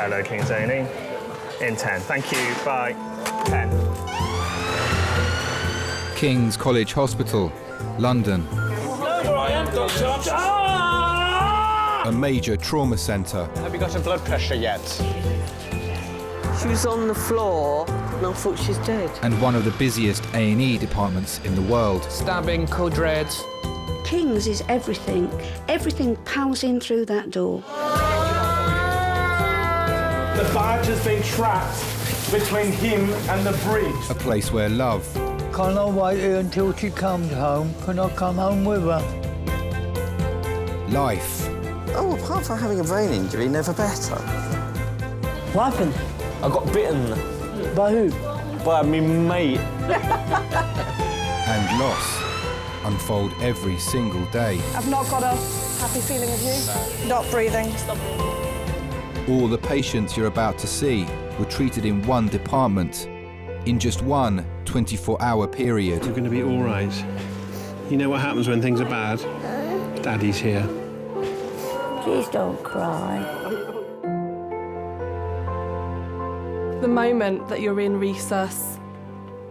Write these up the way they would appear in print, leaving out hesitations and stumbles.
Hello, King's A&E. In 10. Thank you. Bye. 10. King's College Hospital, London. There I am, Doctor. A major trauma centre. Have you got her blood pressure yet? She was on the floor and I thought she's dead. And one of the busiest A&E departments in the world. Stabbing, code red. King's is everything. Everything pounds in through that door. The barge has been trapped between him and the bridge. A place where love, Can I wait here until she comes home? Can I come home with her? life, Oh, apart from having a brain injury, never better. What happened? I got bitten By who? by me mate. and loss unfold every single day. I've not got a happy feeling of you. Not breathing. All the patients you're about to see were treated in one department in just one 24-hour period. You're going to be all right. You know what happens when things are bad? Daddy's here. Please don't cry. The moment that you're in resus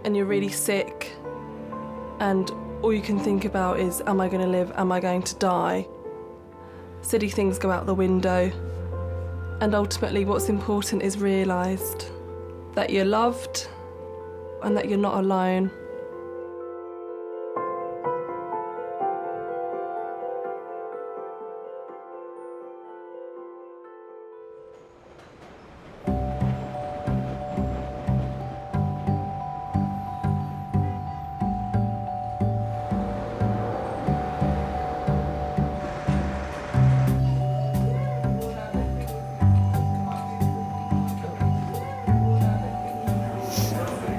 and you're really sick and all you can think about is, am I going to live, am I going to die? Silly things go out the window. And ultimately what's important is realised that you're loved and that you're not alone.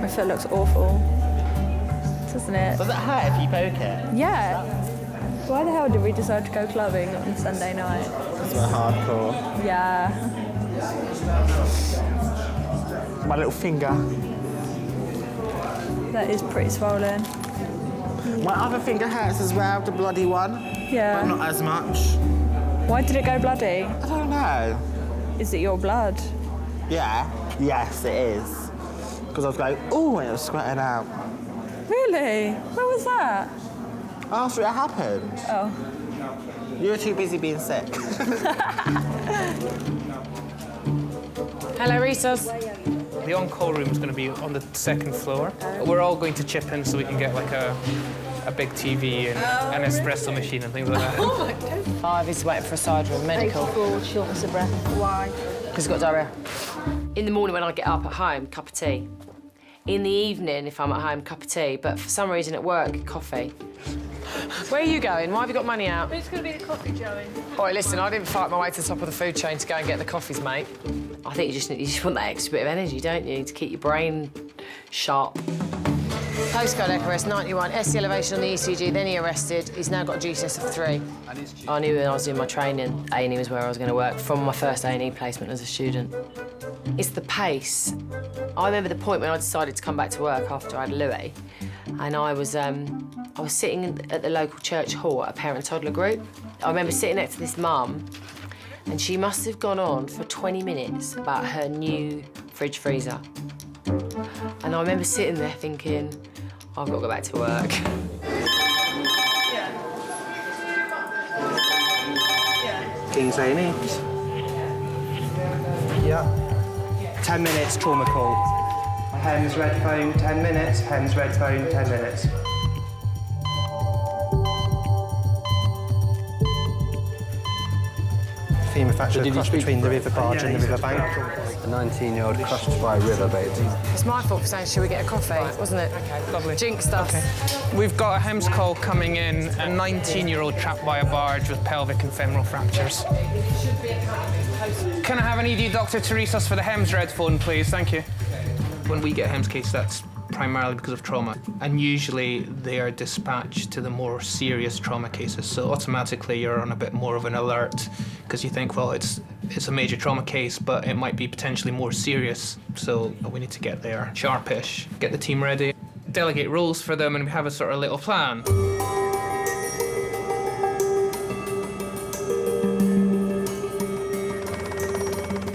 My foot looks awful, doesn't it? Does it hurt if you poke it? Yeah. Why the hell did we decide to go clubbing on Sunday night? Because we're hardcore. Yeah. My little finger. That is pretty swollen. My other finger hurts as well, the bloody one. Yeah. But not as much. Why did it go bloody? I don't know. Is it your blood? Yeah. Yes, it is. Because I was going, ooh, and it was sweating out. Really? Where was that? After it happened. Oh. You were too busy being sick. Hello, Resus. The on-call room is going to be on the second floor. We're all going to chip in so we can get like a big TV and an espresso machine and things like that. Oh my God. 5 is waiting for a cider and medical. Shortness of breath. Why? Because he's got diarrhea. In the morning when I get up at home, cup of tea. In the evening, if I'm at home, cup of tea. But for some reason at work, coffee. Where are you going? Why have you got money out? It's going to be the coffee, Joey. All right, listen, I didn't fight my way to the top of the food chain to go and get the coffees, mate. I think you just want that extra bit of energy, don't you, to keep your brain sharp. Postcode Echo 91, SC elevation on the ECG, then he arrested. He's now got a GCS of 3. I knew when I was doing my training, A&E was where I was going to work from my first A&E placement as a student. It's the pace. I remember the point when I decided to come back to work after I had Louis, and I was sitting at the local church hall at a parent-toddler group. I remember sitting next to this mum, and she must have gone on for 20 minutes about her new fridge freezer. And I remember sitting there thinking, I've got to go back to work. King's A&E. Yeah. 10 minutes, trauma call. Hems, red phone, 10 minutes. Hems, red phone, 10 minutes. Femur fracture crossed between the river barge and the river bank. A 19-year-old crushed by a riverbed. It's my fault for saying, shall we get a coffee, wasn't it? OK, lovely. Jinxed us. OK. We've got a HEMS call coming in, a 19-year-old trapped by a barge with pelvic and femoral fractures. Can I have an ED doctor to resus for the HEMS red phone, please? Thank you. When we get a HEMS case, that's primarily because of trauma. And usually they are dispatched to the more serious trauma cases. So automatically you're on a bit more of an alert because you think, well, it's a major trauma case, but it might be potentially more serious. So we need to get there sharpish, get the team ready, delegate roles for them, and we have a sort of little plan.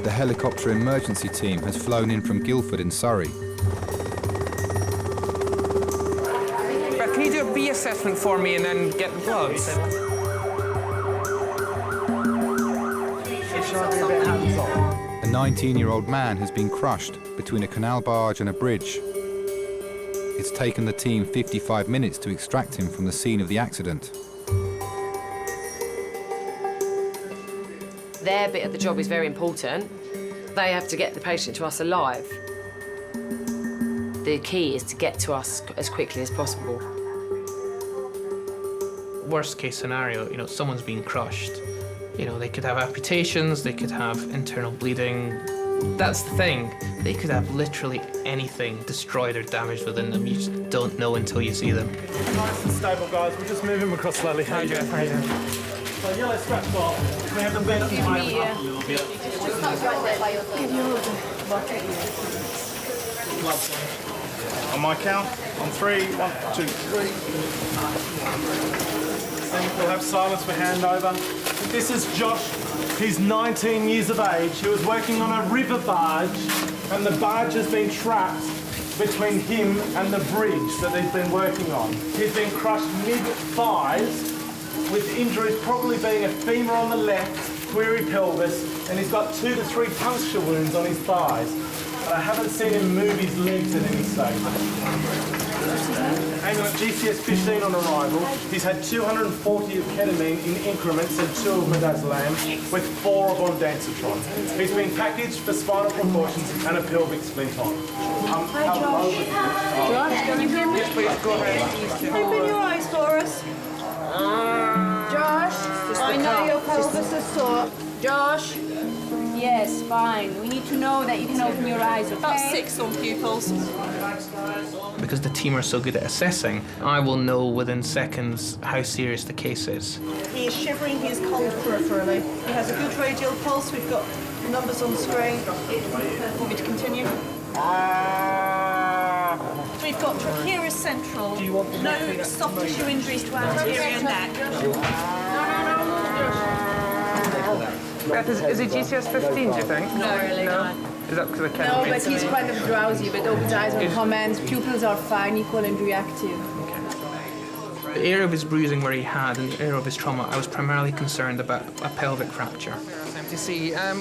The helicopter emergency team has flown in from Guildford in Surrey. Beth, can you do a B assessment for me and then get the bloods? A 19-year-old man has been crushed between a canal barge and a bridge. It's taken the team 55 minutes to extract him from the scene of the accident. Their bit of the job is very important. They have to get the patient to us alive. The key is to get to us as quickly as possible. Worst case scenario, you know, someone's been crushed. You know, they could have amputations, they could have internal bleeding. That's the thing. They could have literally anything destroyed or damaged within them. You just don't know until you see them. Nice and stable, guys. We'll just move him across slowly. How you doing? How you doing? So yellow scratch ball. Can we have them bend up and high up a little bit? On my count, on 3, 1, 2, 3. And we'll have silence for handover. This is Josh. He's 19 years of age. He was working on a river barge, and the barge has been trapped between him and the bridge that he's been working on. He's been crushed mid-thighs, with injuries probably being a femur on the left, query pelvis, and he's got 2 to 3 puncture wounds on his thighs. But I haven't seen him move his legs at any stage. Ambulance GCS 15 on arrival. He's had 240 of ketamine in increments and 2 of midazolam, with 4 of ondansetron. He's been packaged for spinal precautions and a pelvic splint on. Hi, Josh. Josh, can you hear me? Yes, please, go ahead. Open your eyes for us. Josh, I know your pelvis is sore. Josh? Yes, fine. We need to know that you can open your eyes, okay? About 6 on pupils. Because the team are so good at assessing, I will know within seconds how serious the case is. He is shivering, he is cold peripherally. He has a good radial pulse. We've got numbers on screen. Want me to continue? We've got trachea central. No soft tissue injuries to anterior neck. Beth, is he GCS 15, do you think? No, really not. Is that because of ketamine? No, but he's kind of drowsy, but opens eyes on commands. Pupils are fine, equal and reactive. The area of his bruising where he had and the area of his trauma, I was primarily concerned about a pelvic fracture.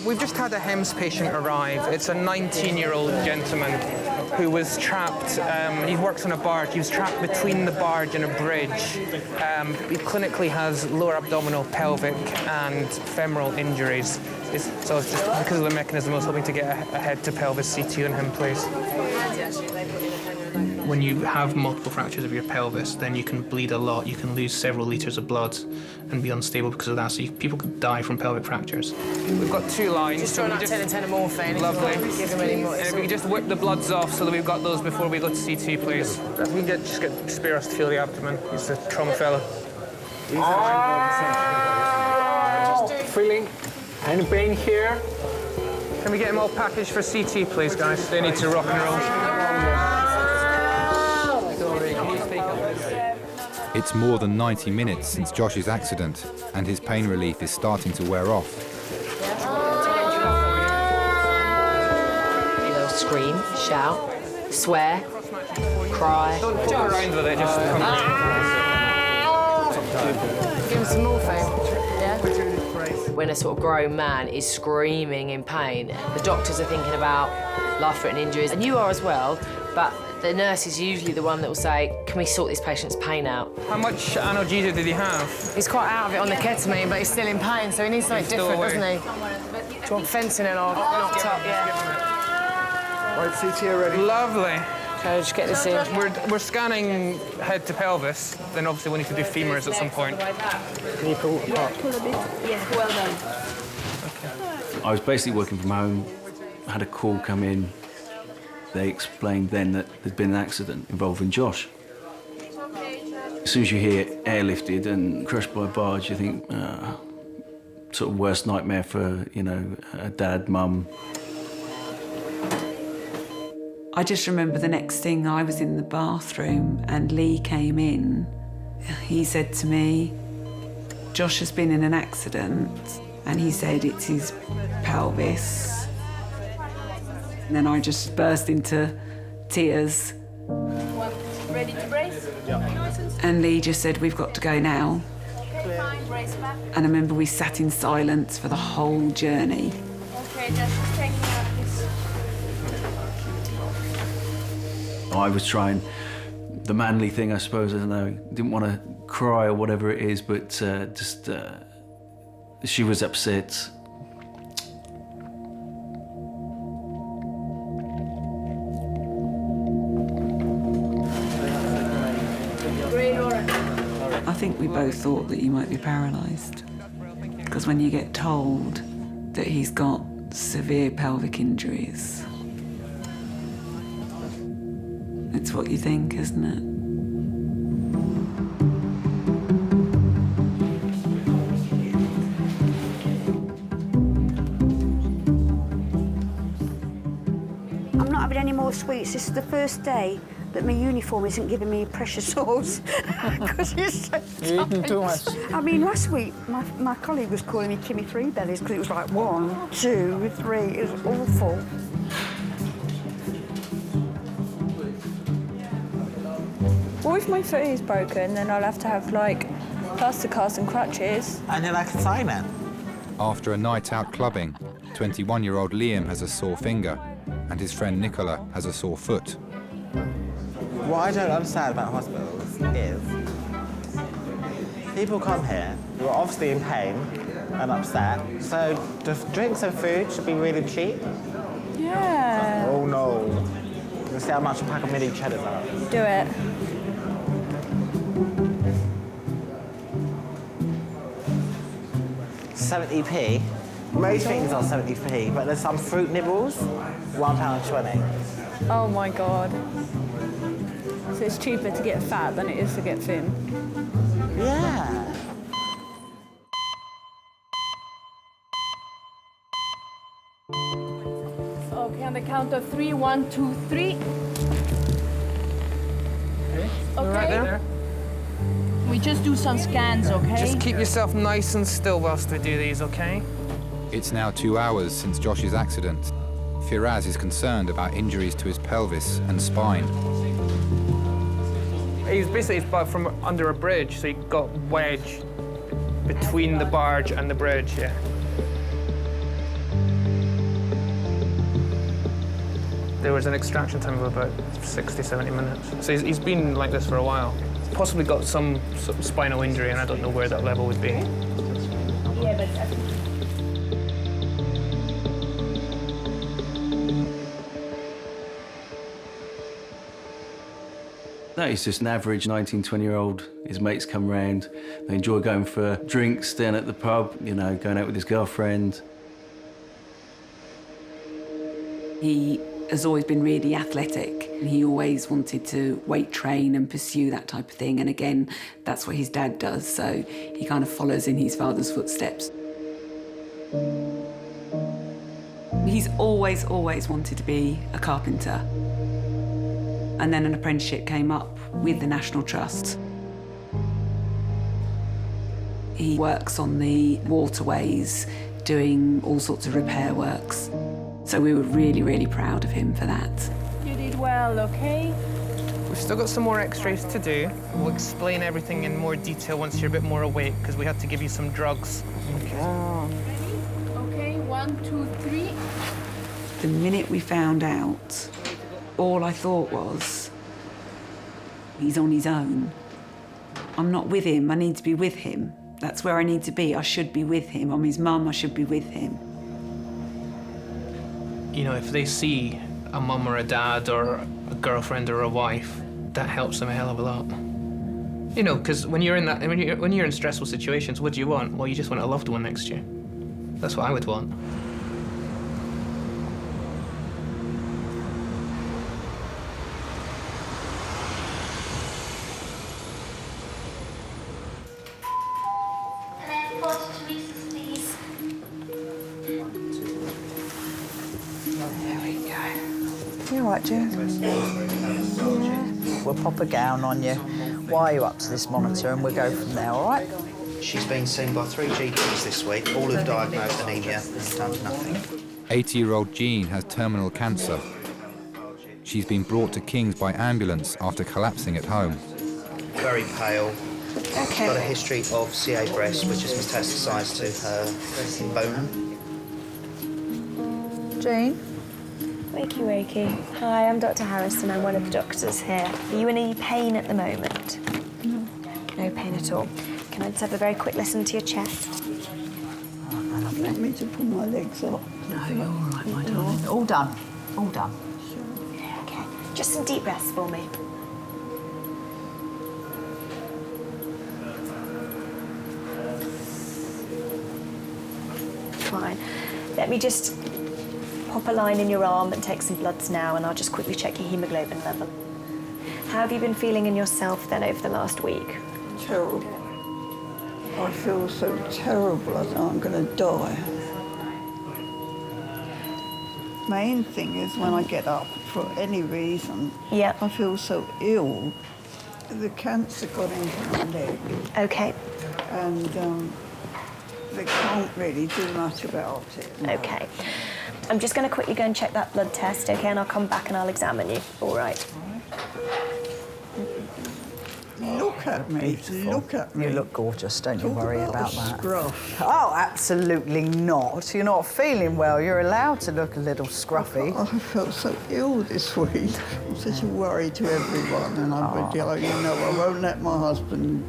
We've just had a HEMS patient arrive. It's a 19-year-old gentleman who was trapped. He works on a barge. He was trapped between the barge and a bridge. He clinically has lower abdominal, pelvic, and femoral injuries. So it's just because of the mechanism, I was hoping to get a head to pelvis CT on him, please. When you have multiple fractures of your pelvis, then you can bleed a lot. You can lose several litres of blood and be unstable because of that. So people could die from pelvic fractures. We've got 2 lines. Just throwing up 10 and 10 of morphine. Lovely. Give him any more. And if we could just whip the bloods off so that we've got those before we go to CT, please. If we can just get Spiros to feel the abdomen. He's a trauma fellow. Feeling any pain here? Can we get him all packaged for CT, please, guys? They need to rock and roll. It's more than 90 minutes since Josh's accident, and his pain relief is starting to wear off. They'll scream, shout, swear, cry. Don't fuck around with it, just come. Give him some morphine. Yeah? When a sort of grown man is screaming in pain, the doctors are thinking about life-threatening injuries, and you are as well, but the nurse is usually the one that will say, can we sort this patient's pain out? How much analgesia did he have? He's quite out of it on the ketamine, but he's still in pain, so he needs something different, doesn't he? Do you want fentanyl or knocked up? Yeah. Right, CT already. Lovely. Okay, just get this in. We're scanning head to pelvis, then obviously we'll need to do femurs at some point. Can you pull apart? Pull a bit. Yes, well done. I was basically working from home, had a call come in. They explained then that there'd been an accident involving Josh. As soon as you hear airlifted and crushed by a barge, you think, sort of worst nightmare for, you know, a dad, mum. I just remember the next thing, I was in the bathroom and Lee came in. He said to me, Josh has been in an accident, and he said it's his pelvis. And then I just burst into tears. Ready to brace? And Lee just said, we've got to go now. Okay, fine, brace back. And I remember we sat in silence for the whole journey. Okay, just taking out this. I was trying the manly thing, I suppose. I don't know, didn't want to cry or whatever it is, but she was upset. I think we both thought that he might be paralysed. Because when you get told that he's got severe pelvic injuries, it's what you think, isn't it? I'm not having any more sweets. This is the first day that my uniform isn't giving me precious sauce because it's so You're eating too much. I mean, last week my colleague was calling me Timmy Three Bellies because it was like 1, 2, 3. It was awful. Well, if my foot is broken, then I'll have to have, like, plaster cast and crutches. And then I can sign it. After a night out clubbing, 21-year-old Liam has a sore finger and his friend Nicola has a sore foot. What I don't understand about hospitals is people come here who are obviously in pain and upset, so the drinks and food should be really cheap. Yeah. Oh no. You see how much a pack of mini cheddars are? Do it. £70p. Most things are 70p, but there's some fruit nibbles, £1.20. Oh my God. So it's cheaper to get fat than it is to get thin. Yeah. Okay, on the count of 3, 1, 2, 3. Okay. Right there. We just do some scans, okay? Just keep yourself nice and still whilst we do these, okay? It's now 2 hours since Josh's accident. Firaz is concerned about injuries to his pelvis and spine. He's basically from under a bridge, so he got wedged between the barge and the bridge, yeah. There was an extraction time of about 60, 70 minutes. So he's been like this for a while. Possibly got some sort of spinal injury, and I don't know where that level would be. Yeah, but No, he's just an average 19, 20-year-old. His mates come round. They enjoy going for drinks, staying at the pub, you know, going out with his girlfriend. He has always been really athletic. He always wanted to weight train and pursue that type of thing. And again, that's what his dad does, so he kind of follows in his father's footsteps. He's always wanted to be a carpenter. And then an apprenticeship came up with the National Trust. He works on the waterways, doing all sorts of repair works. So we were really, really proud of him for that. you did well, okay? We've still got some more x-rays to do. We'll explain everything in more detail once you're a bit more awake, because we had to give you some drugs. Okay, 1, 2, 3. The minute we found out, all I thought was, he's on his own. I'm not with him, I need to be with him. That's where I need to be, I should be with him. I'm his mum, I should be with him. You know, if they see a mum or a dad or a girlfriend or a wife, that helps them a hell of a lot. You know, because when you're in stressful situations, what do you want? Well, you just want a loved one next to you. That's what I would want. You all right, Jim? We'll pop a gown on you, wire you up to this monitor, and we'll go from there, all right? She's been seen by 3 GPs this week. All have diagnosed anaemia and done nothing. 80-year-old Jean has terminal cancer. She's been brought to King's by ambulance after collapsing at home. Very pale. Okay. Got a history of CA breast, which is metastasised to her bone. Jane? Wakey, wakey. Hi, I'm Dr. Harrison. I'm one of the doctors here. Are you in any pain at the moment? No. No pain at all. Can I just have a very quick listen to your chest? You want me to pull my legs up? No, you're all right, my darling. All done. All done. Yeah, okay. Just some deep breaths for me. Fine. Let me just pop a line in your arm and take some bloods now, and I'll just quickly check your haemoglobin level. How have you been feeling in yourself then over the last week? Terrible. I feel so terrible. I think I'm going to die. Main thing is when I get up for any reason, I feel so ill. The cancer got into my leg. Okay. And they can't really do much about it. Okay. I'm just going to quickly go and check that blood test, okay? And I'll come back and I'll examine you. All right. Look at me. Look at me. You look gorgeous, don't you worry about that. Scruff. Oh, absolutely not. You're not feeling well. You're allowed to look a little scruffy. I felt so ill this week. I'm such a worry to everyone, and I would, you know, I won't let my husband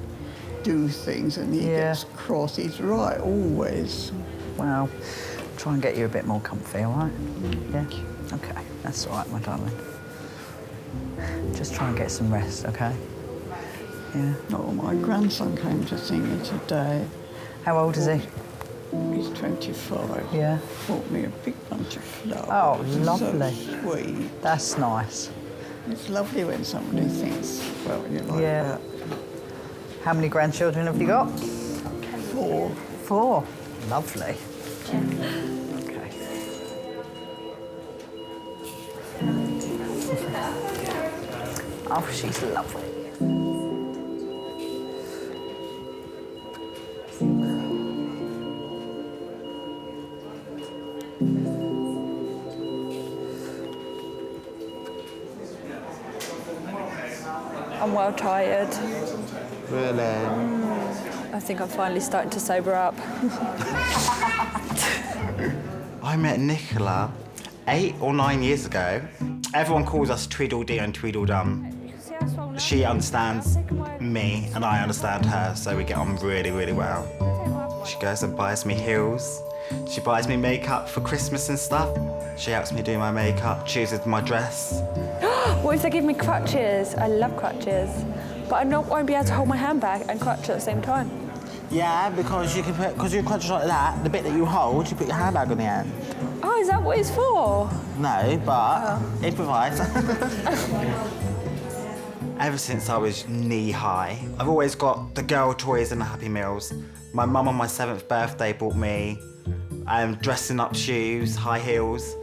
do things, and he gets cross. He's right always. Well, try and get you a bit more comfy, all right? Yeah? OK, that's all right, my darling. Just try and get some rest, OK? Yeah. Oh, my grandson came to see me today. How old is he? He's 25. Yeah. Bought me a big bunch of flowers. Oh, lovely. So sweet. That's nice. It's lovely when somebody thinks, well, you like that. How many grandchildren have you got? 4. 4? Lovely. OK. Oh, she's lovely. I'm well tired. Really? I think I'm finally starting to sober up. I met Nicola 8 or 9 years ago. Everyone calls us Tweedledee and Tweedledum. She understands me and I understand her, so we get on really, really well. She goes and buys me heels. She buys me makeup for Christmas and stuff. She helps me do my makeup, chooses my dress. What if they give me crutches? I love crutches. But I won't be able to hold my handbag and crutch at the same time. Yeah, because you can put, because your crutch is like that, the bit that you hold, you put your handbag on the end. Oh, is that what it's for? No, but improvise. Ever since I was knee-high, I've always got the girl toys and the Happy Meals. My mum on my 7th birthday bought me dressing up shoes, high heels.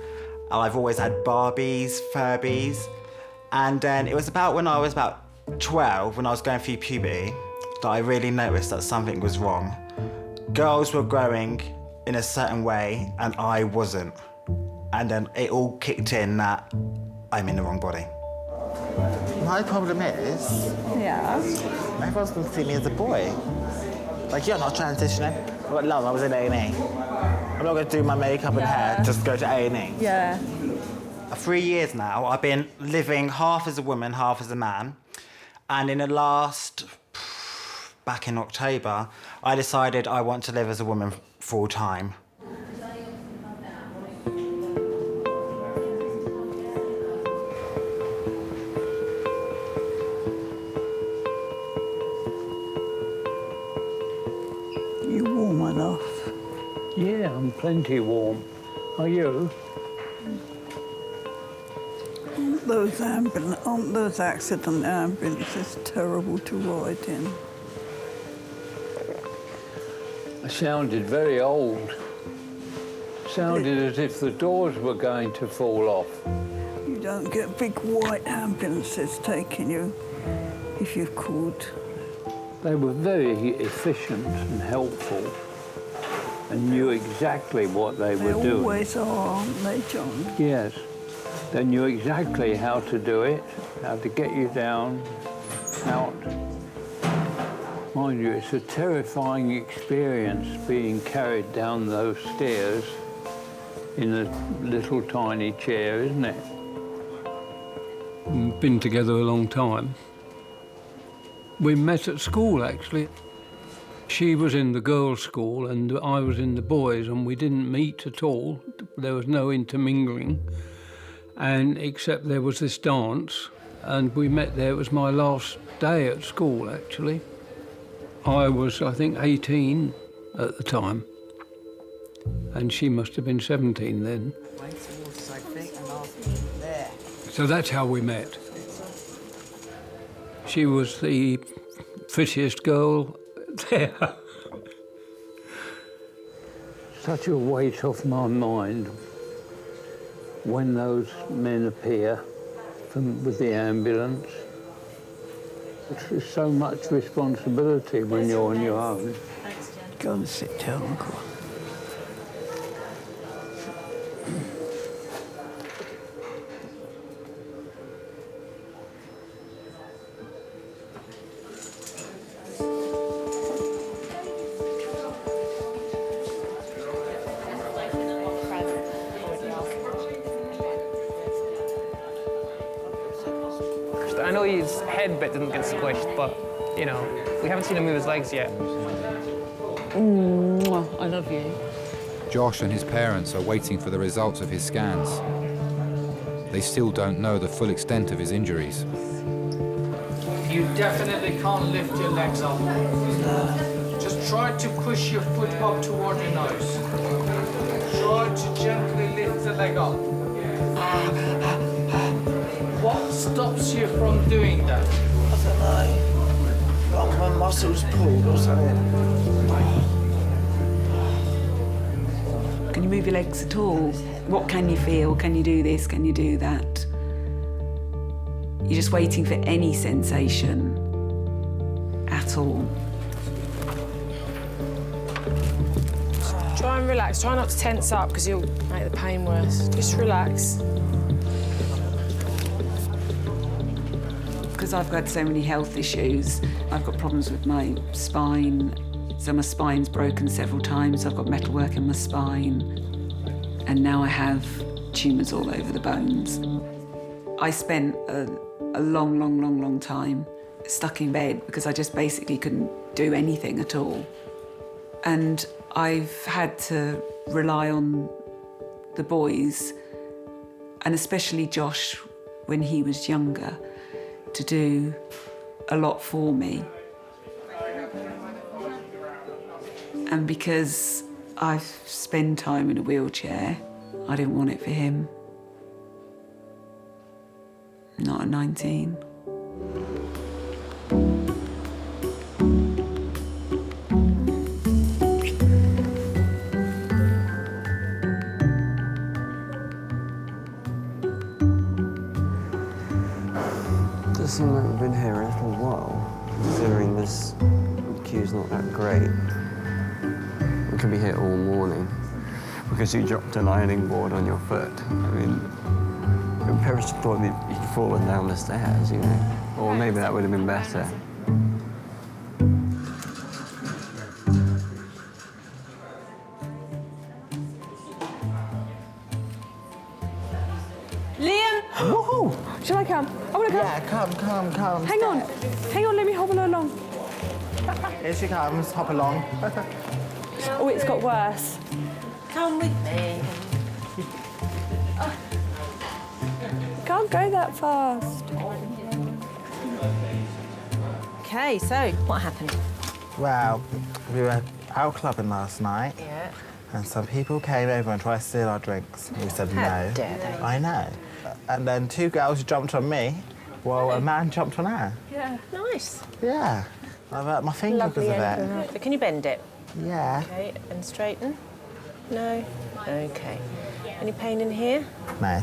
I've always had Barbies, Furbies. And then it was about when I was about 12, when I was going through puberty, that I really noticed that something was wrong. Girls were growing in a certain way and I wasn't. And then it all kicked in that I'm in the wrong body. My problem is, everyone's going to see me as a boy. Like, you're not transitioning. But love, I was in A&E. I'm not going to do my makeup and hair, just go to A&E. Yeah. 3 years now, I've been living half as a woman, half as a man. And in the last, back in October, I decided I want to live as a woman full time. You warm enough? Yeah, I'm plenty warm. Are you? Aren't those accident ambulances terrible to ride in? I sounded very old. Sounded as if the doors were going to fall off. You don't get big white ambulances taking you if you could. They were very efficient and helpful. and knew exactly what they were They doing. always are, aren't they, John? Yes. They knew exactly how to do it, how to get you down, out. Mind you, it's a terrifying experience being carried down those stairs in a little tiny chair, isn't it? We've been together a long time. We met at school, actually. She was in the girls' school and I was in the boys', and we didn't meet at all. There was no intermingling, and except there was this dance, and we met there. It was my last day at school, actually. I was, I think, 18 at the time, and she must have been 17 then. So that's how we met. She was the fittest girl there. Such a weight off my mind when those men appear with the ambulance. It's so much responsibility when you're on your own. Go and sit down, Uncle. I know his head bit didn't get squished, but, you know, we haven't seen him move his legs yet. I love you. Josh and his parents are waiting for the results of his scans. They still don't know the full extent of his injuries. You definitely can't lift your legs up. Just try to push your foot up toward your nose. Try to gently lift the leg up. What stops you from doing that? I don't know. Like my muscles pulled or something. Can you move your legs at all? What can you feel? Can you do this? Can you do that? You're just waiting for any sensation at all. Try and relax. Try not to tense up because you'll make the pain worse. Just relax. Because I've got so many health issues, I've got problems with my spine. So my spine's broken several times. I've got metalwork in my spine. And now I have tumours all over the bones. I spent a long time stuck in bed because I just basically couldn't do anything at all. And I've had to rely on the boys, and especially Josh when he was younger, to do a lot for me. And because I spend time in a wheelchair, I didn't want it for him. Not at 19. Does seem like we've been here a little while, considering this queue's not that great. We could be here all morning because you dropped an ironing board on your foot. I mean, parents thought that you'd fallen down the stairs, you know? Or maybe that would have been better. Liam! Woohoo! Shall I come? I want to come. Yeah, come. Hang on. Hang on, let me hobble along. Here she comes, hop along. Oh, it's got worse. Come with me. Can't go that fast. Okay, so what happened? Well, we were out clubbing last night. Yeah. And some people came over and tried to steal our drinks. We said no. How dare they? I know. And then two girls jumped on me while a man jumped on her. Yeah. Nice. Yeah. I've hurt my finger Lovely because of end. it. Right. But can you bend it? Yeah. Okay, and straighten? No? Okay. Any pain in here? No.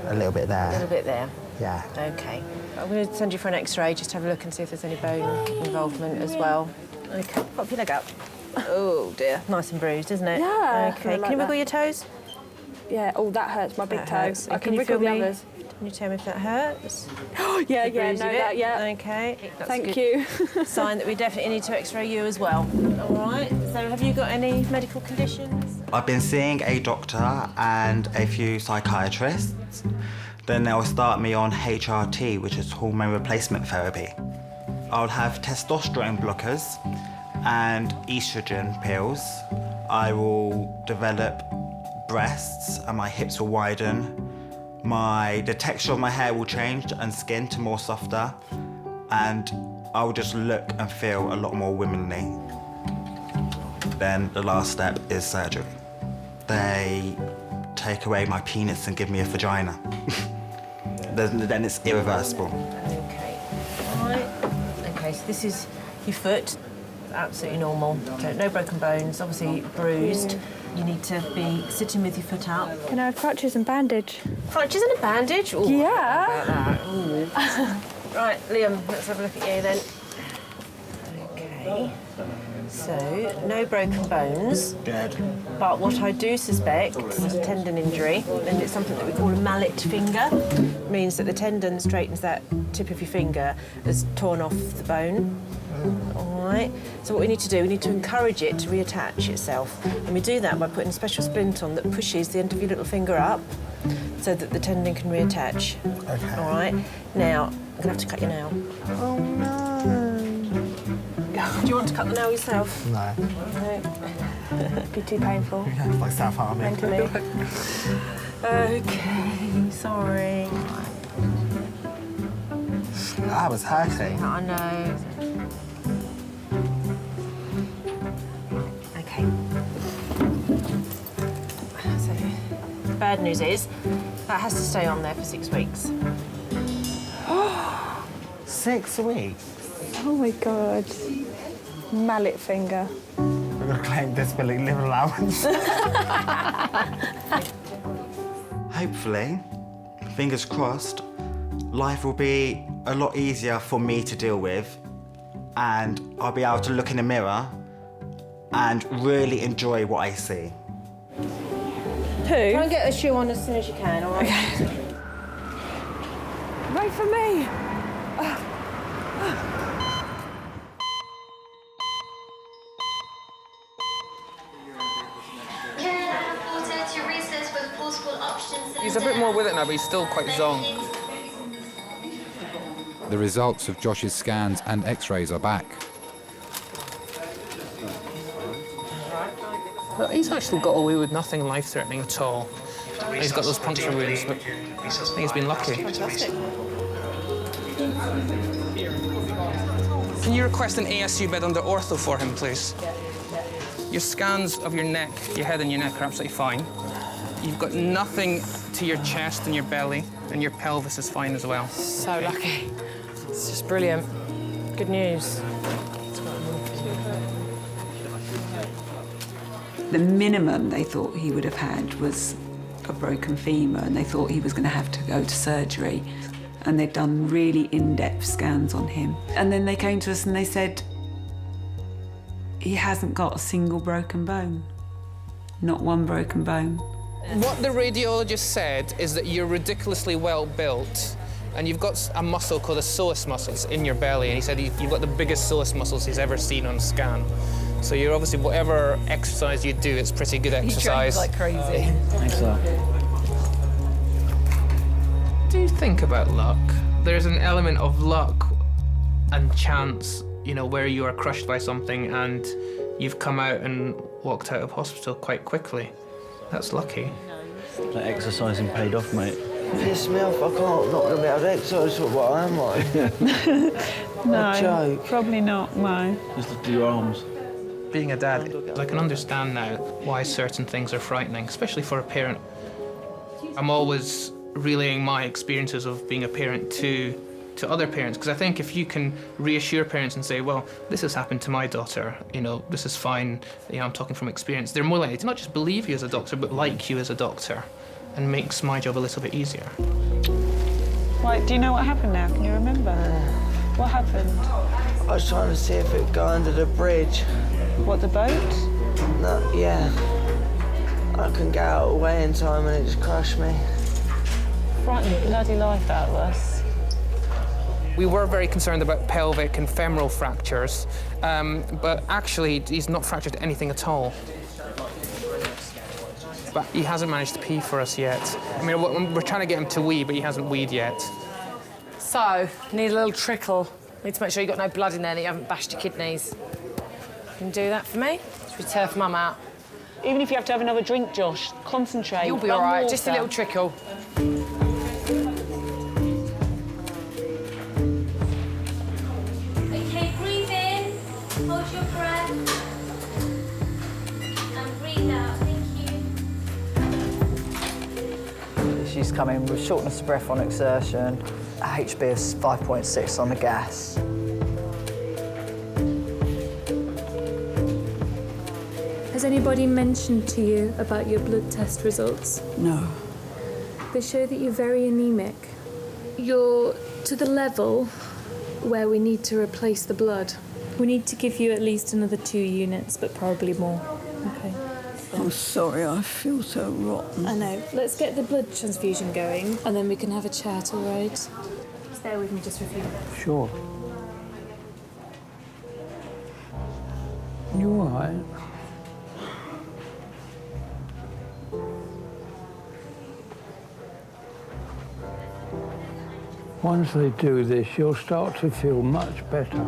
A little bit there. A little bit there. Yeah. Okay. I'm going to send you for an X-ray, just to have a look and see if there's any bone involvement as well. Okay, pop your leg up. Oh dear, nice and bruised, isn't it? Yeah. Okay, I like can you wiggle that. your toes? Yeah, oh, that hurts, my big That toe. hurts. I And can you wiggle feel the me? others. Can you tell me if that hurts? Yeah, The bruisey bit? yeah. Okay. That's Thank good. you. Sign that we definitely need to x-ray you as well. All right. So have you got any medical conditions? I've been seeing a doctor and a few psychiatrists. Then they'll start me on HRT, which is hormone replacement therapy. I'll have testosterone blockers and estrogen pills. I will develop breasts and my hips will widen. The texture of my hair will change and skin to more softer. And I'll just look and feel a lot more womanly. Then the last step is surgery. They take away my penis and give me a vagina. Then it's irreversible. Okay. All right. Okay, so this is your foot. Absolutely normal. So no broken bones, obviously bruised. You need to be sitting with your foot up. Can I have crutches and bandage? Crutches and a bandage? Ooh, Yeah. About that. Ooh. Right, Liam, let's have a look at you then. Okay. So, no broken bones. Good. But what I do suspect is a tendon injury, and it's something that we call a mallet finger. It means that the tendon straightens that tip of your finger has torn off the bone. All right. So what we need to do, we need to encourage it to reattach itself. And we do that by putting a special splint on that pushes the end of your little finger up so that the tendon can reattach. Okay. All right. Now, I'm going to have to cut your nail. Oh no. Do you want to cut the nail yourself? No. No. Be too painful. It's like self-harming. Mentally. Okay, sorry. I was hurting. I know. Okay. So, bad news is that has to stay on there for 6 weeks. 6 weeks? Oh my God. Mallet finger. We're going to claim disability leave allowance. Hopefully, fingers crossed, life will be a lot easier for me to deal with and I'll be able to look in the mirror and really enjoy what I see. Who? Try and get a shoe on as soon as you can, all right? Okay. Wait for me. He's a bit more with it now, but he's still quite zonked. The results of Josh's scans and x-rays are back. Well, he's actually got away with nothing life-threatening at all. He's got those puncture wounds, but I think he's been lucky. Fantastic. Can you request an ASU bed under ortho for him, please? Your scans of your neck, your head and your neck are absolutely fine. You've got nothing to your chest and your belly, and your pelvis is fine as well. So lucky. It's just brilliant. Good news. The minimum they thought he would have had was a broken femur, and they thought he was going to have to go to surgery. And they'd done really in-depth scans on him. And then they came to us and they said, he hasn't got a single broken bone. Not one broken bone. What the radiologist said is that you're ridiculously well built, and you've got a muscle called a psoas muscle in your belly, and he said you've got the biggest psoas muscles he's ever seen on scan. So you're obviously, whatever exercise you do, it's pretty good exercise. He trains like crazy. Thanks, Al. Do you think about luck? There's an element of luck and chance, you know, where you are crushed by something and you've come out and walked out of hospital quite quickly. That's lucky. That exercising paid off, mate. Piss me off, I can't not be able to exercise for what I am like. No, A joke. probably not, no. Just do your arms. Being a dad, I can understand now why certain things are frightening, especially for a parent. I'm always relaying my experiences of being a parent to other parents, because I think if you can reassure parents and say, well, this has happened to my daughter, you know, this is fine, you know, I'm talking from experience, they're more likely to not just believe you as a doctor, but like you as a doctor, and makes my job a little bit easier. Right, do you know what happened now? Can you remember? What happened? I was trying to see if it would go under the bridge. What, the boat? No, yeah. I couldn't get out of the way in time and it just crushed me. Frightened the bloody life out of us. We were very concerned about pelvic and femoral fractures, but actually he's not fractured anything at all. But he hasn't managed to pee for us yet. I mean, we're trying to get him to wee, but he hasn't weed yet. So, need a little trickle. Need to make sure you've got no blood in there, that you haven't bashed your kidneys. Can you do that for me? Should we turf Mum out? Even if you have to have another drink, Josh, concentrate. You'll be all right, just a little trickle. Okay, breathe in, hold your breath, and breathe out. Thank you. She's coming with shortness of breath on exertion, HB is 5.6 on the gas. Has anybody mentioned to you about your blood test results? No. They show that you're very anemic. You're to the level where we need to replace the blood. We need to give you at least another 2 units, but probably more. Okay. I'm sorry, I feel so rotten. I know. Let's get the blood transfusion going, and then we can have a chat, all right? Stay with me just for a few minutes. Sure. You all right? Once they do this, you'll start to feel much better.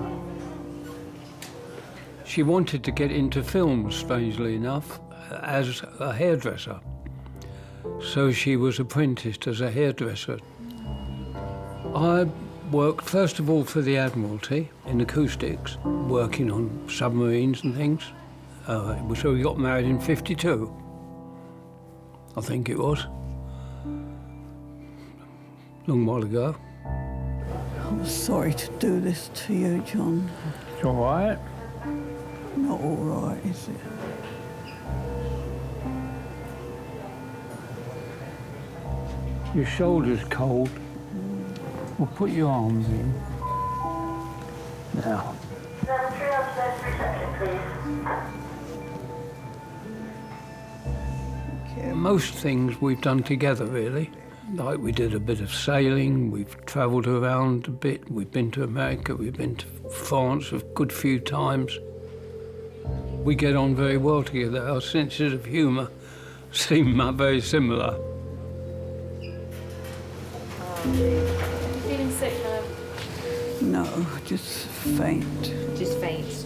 She wanted to get into films, strangely enough, as a hairdresser. So she was apprenticed as a hairdresser. I worked, first of all, for the Admiralty in acoustics, working on submarines and things. So we got married in '52, I think it was. Long while ago. I'm sorry to do this to you, John. It's all right. Not all right, is it? Your shoulder's cold. We'll put your arms in. Now. Most things we've done together, really. Like we did a bit of sailing, we've travelled around a bit, we've been to America, we've been to France a good few times. We get on very well together. Our senses of humour seem very similar. Feeling sick, love? No, just faint. Just faint.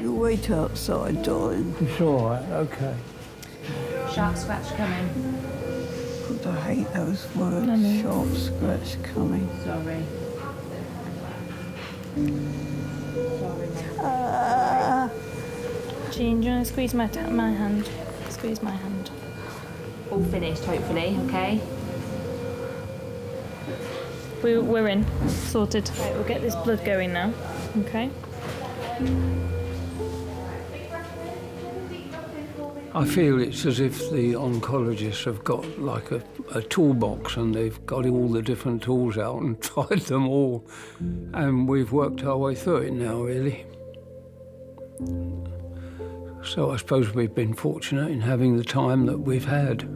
You wait outside, darling. It's all right, OK. Sharp scratch coming. I hate those words, sharp scratch coming. Sorry. Jean, do you want to squeeze my hand? Squeeze my hand. All finished, hopefully, okay? We're in. Sorted. Right, we'll get this blood going now, okay? I feel it's as if the oncologists have got like a toolbox and they've got all the different tools out and tried them all. And we've worked our way through it now, really. So I suppose we've been fortunate in having the time that we've had.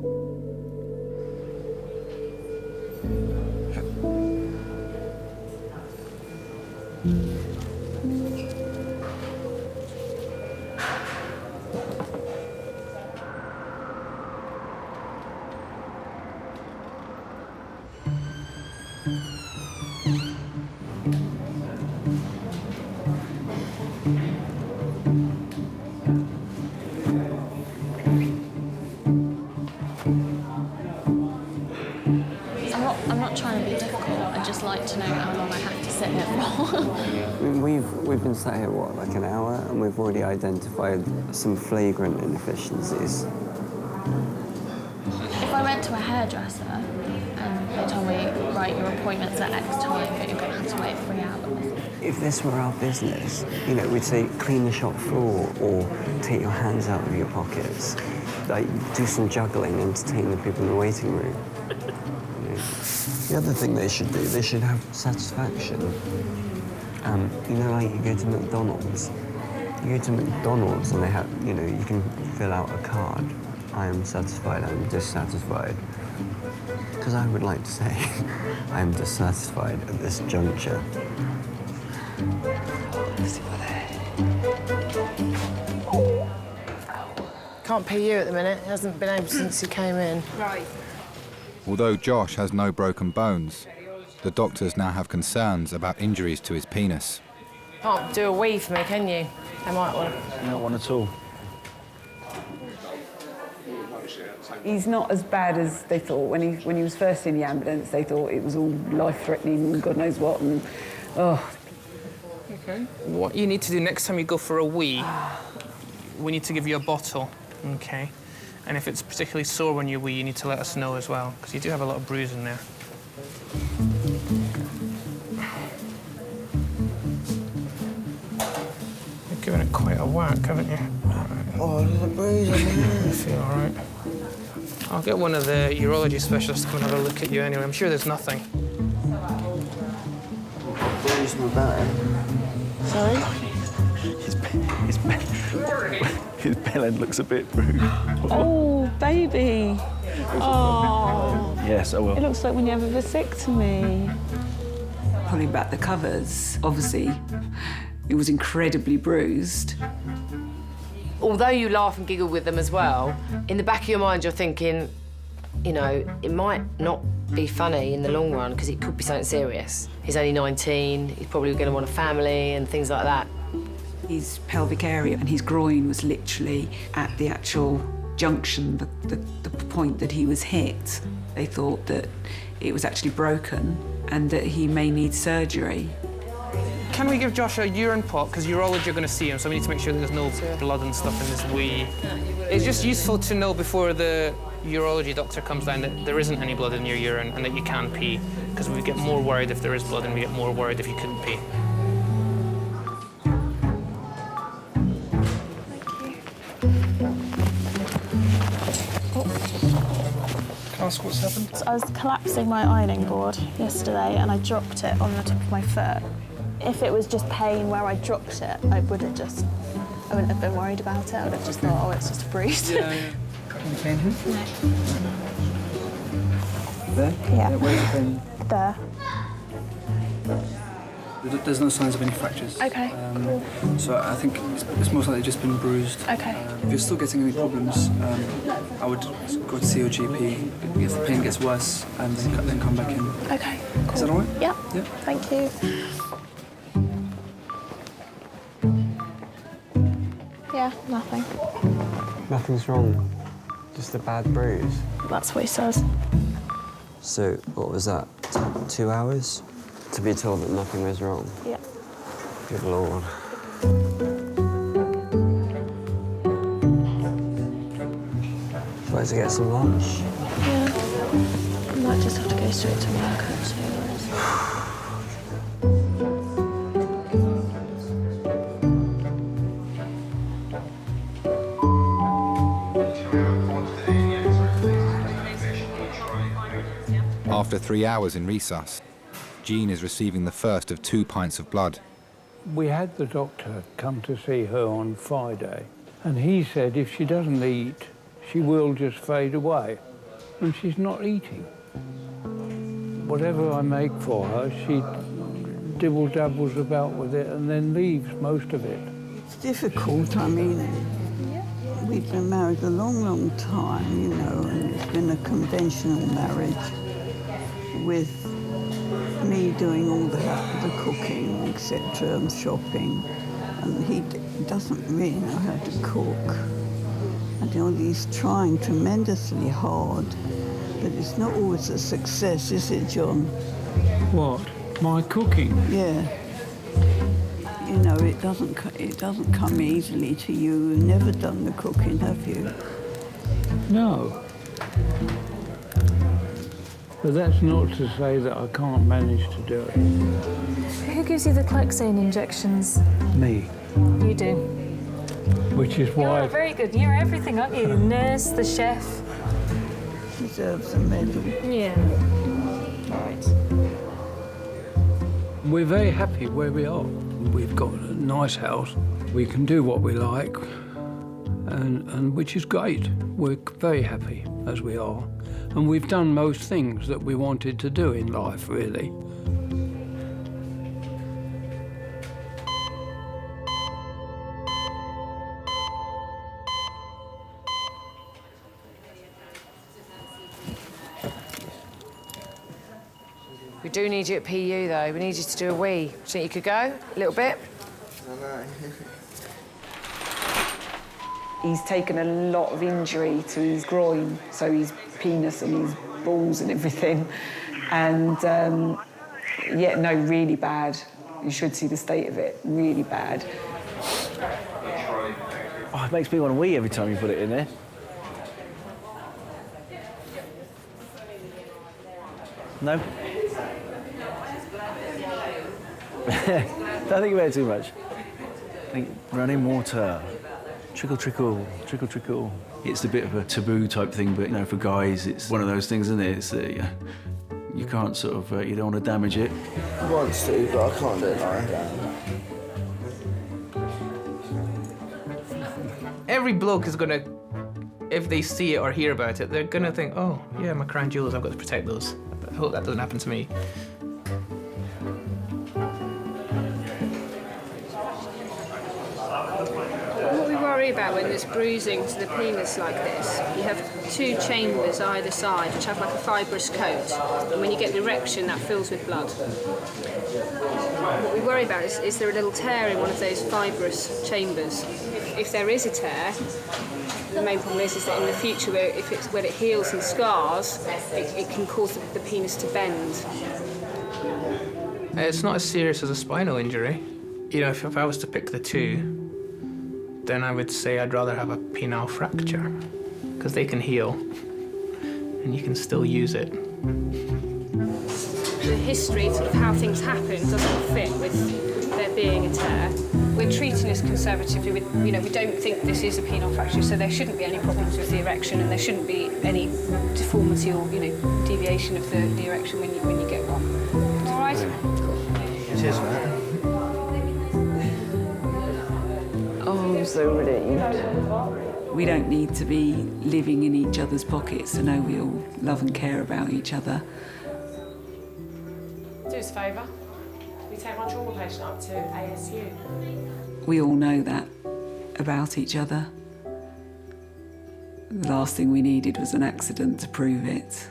I'm not trying to be difficult. I'd just like to know how long I have to sit here for. I mean, we've been sat here, what, like an hour, and we've already identified some flagrant inefficiencies. If I went to a hairdresser and they told me, right, your appointment's at X time, but you're going to have to wait 3 hours. If this were our business, you know, we'd say clean the shop floor or take your hands out of your pockets, like do some juggling, entertain the people in the waiting room. You know. The other thing they should do, they should have satisfaction. You know, like you go to McDonald's. You go to McDonald's and they have, you know, you can fill out a card. I am satisfied, I'm dissatisfied. Because I would like to say, I am dissatisfied at this juncture. Can't pee you at the minute. He hasn't been able since he came in. Right. Although Josh has no broken bones, the doctors now have concerns about injuries to his penis. Can't do a wee for me, can you? They might want. Not one at all. He's not as bad as they thought. When he was first in the ambulance, they thought it was all life-threatening and God knows what, and Okay. What you need to do next time you go for a wee, we need to give you a bottle, okay? And if it's particularly sore when you wee, you need to let us know as well, because you do have a lot of bruising there. You've given it quite a whack, haven't you? Oh, there's a bruise on there. You feel all right? I'll get one of the urology specialists to come and have a look at you anyway. I'm sure there's nothing. Bruised my back. Sorry? His belly looks a bit bruised. Oh, baby. Oh. Yes, I will. It looks like when you have a vasectomy. pulling back the covers, obviously, it was incredibly bruised. Although you laugh and giggle with them as well, in the back of your mind you're thinking, you know, it might not be funny in the long run because it could be something serious. He's only 19, he's probably going to want a family and things like that. His pelvic area and his groin was literally at the actual junction, the point that he was hit. They thought that it was actually broken and that he may need surgery. Can we give Josh a urine pot? Because urology are going to see him, so we need to make sure there's no blood and stuff in this wee. It's just useful to know before the urology doctor comes down that there isn't any blood in your urine and that you can pee, because we get more worried if there is blood and we get more worried if you couldn't pee. Can I ask what's happened? So I was collapsing my ironing board yesterday and I dropped it on the top of my foot. If it was just pain where I dropped it, I wouldn't have been worried about it. I would have just thought, oh, it's just a bruise. Yeah. Any pain here? No. There? Yeah. Where's the pain? There. There's no signs of any fractures. Okay, cool. So I think it's most likely just been bruised. Okay. If you're still getting any problems, I would go to see your GP. If the pain gets worse, and then come back in. Okay, cool. Is that all right? Yeah. Yeah. Thank you. Yeah, nothing. Nothing's wrong, just a bad bruise. That's what he says. So, what was that, 2 hours? To be told that nothing was wrong? Yeah. Good Lord. Try to get some lunch. Yeah. I might just have to go straight to work, actually. After 3 hours in resus, Jean is receiving the first of 2 pints of blood. We had the doctor come to see her on Friday, and he said if she doesn't eat, she will just fade away. And she's not eating. Whatever I make for her, she dibble-dabbles about with it and then leaves most of it. It's difficult. I mean, we've been married a long, long time, you know, and it's been a conventional marriage with me doing all the cooking, etc., and shopping, and he doesn't really know how to cook. And you know, he's trying tremendously hard, but it's not always a success, is it, John? What? My cooking? Yeah. You know, it doesn't come easily to you. You've never done the cooking, have you? No. But that's not to say that I can't manage to do it. Who gives you the Clexane injections? Me. You do. Which is why... You're very good. You're everything, aren't you? The nurse, the chef. Deserves a medal. Yeah. Right. We're very happy where we are. We've got a nice house. We can do what we like, and which is great. We're very happy as we are. And we've done most things that we wanted to do in life, really. We do need you at PU, though. We need you to do a wee. Do you think you could go a little bit? I know. He's taken a lot of injury to his groin, so his penis and his balls and everything. And, yeah, no, really bad. You should see the state of it, really bad. Oh, it makes me want to wee every time you put it in there. No? Don't think about it too much. Think running water. Trickle, trickle, trickle, trickle. It's a bit of a taboo type thing, but, you know, for guys, it's one of those things, isn't it? It's, you can't sort of, you don't want to damage it. I want to, but I can't do it lying down. Every bloke is gonna, if they see it or hear about it, they're gonna think, oh, yeah, my crown jewels, I've got to protect those. I hope that doesn't happen to me. What we worry about when there's bruising to the penis like this, you have two chambers either side which have like a fibrous coat, and when you get the erection that fills with blood. What we worry about is there a little tear in one of those fibrous chambers. If there is a tear, the main problem is that in the future, when it heals and scars, it can cause the penis to bend. It's not as serious as a spinal injury. You know, if I was to pick the two, then I would say I'd rather have a penile fracture, because they can heal, and you can still use it. The history of how things happen doesn't fit with there being a tear. We're treating this conservatively with, we don't think this is a penile fracture, so there shouldn't be any problems with the erection, and there shouldn't be any deformity or, deviation of the erection when you get one. All right? Cheers, man. Oh, I'm so relieved. We don't need to be living in each other's pockets to know we all love and care about each other. Do us a favour. We take my trauma patient up to ASU. We all know that about each other. The last thing we needed was an accident to prove it.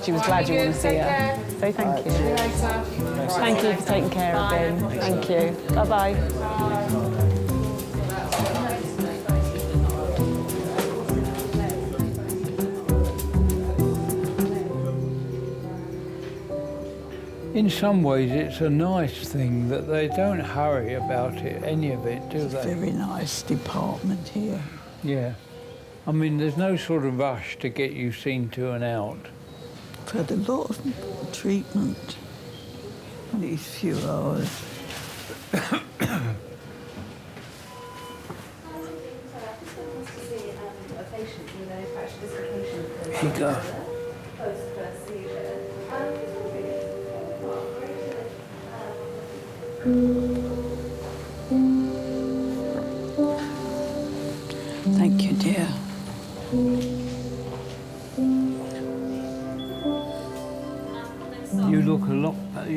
She was glad you want to see her. So thank you. Thank you for taking care of him. Thank you. Bye-bye. In some ways, it's a nice thing that they don't hurry about it, any of it, do they? Very nice department here. Yeah. I mean, there's no sort of rush to get you seen to and out. I've had a lot of treatment in these few hours. Here you go. Thank you, dear. You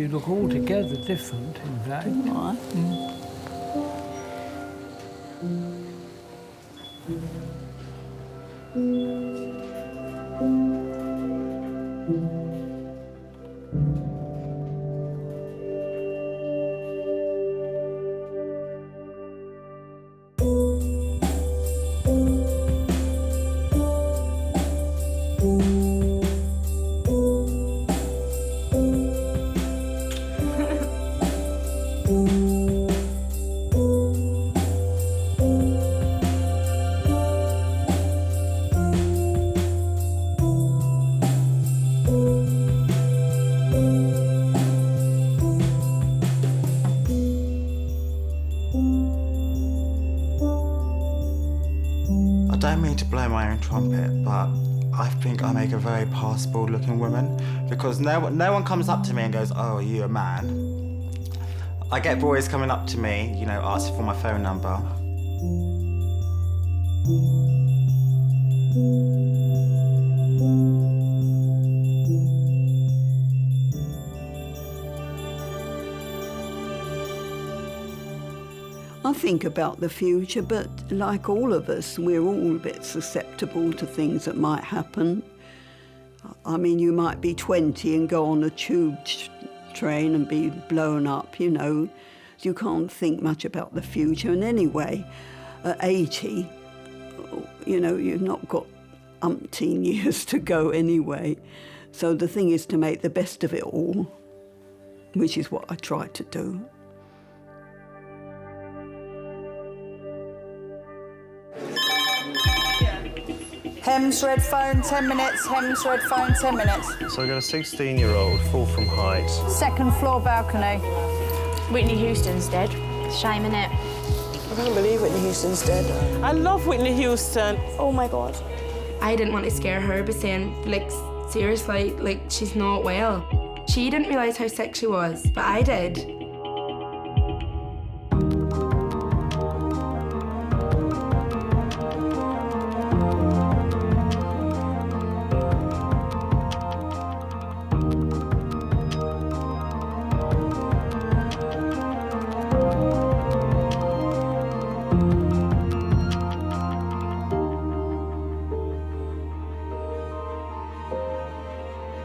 look altogether different, in fact. Right. I don't mean to blow my own trumpet, but I think I make a very passable looking woman, because no one comes up to me and goes, oh, are you a man? I get boys coming up to me, you know, asking for my phone number. I think about the future, but like all of us, we're all a bit susceptible to things that might happen. I mean, you might be 20 and go on a tube train and be blown up, you know. You can't think much about the future. And anyway, at 80, you know, you've not got umpteen years to go anyway. So the thing is to make the best of it all, which is what I try to do. Hems, red phone, 10 minutes. Hems, red phone, 10 minutes. So I got a 16-year-old, fall from height. Second floor balcony. Whitney Houston's dead. Shame in it. I can't believe Whitney Houston's dead. I love Whitney Houston. Oh my God. I didn't want to scare her by saying, like, seriously, like, she's not well. She didn't realise how sick she was, but I did.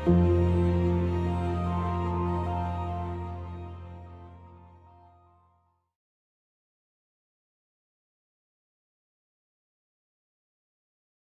you.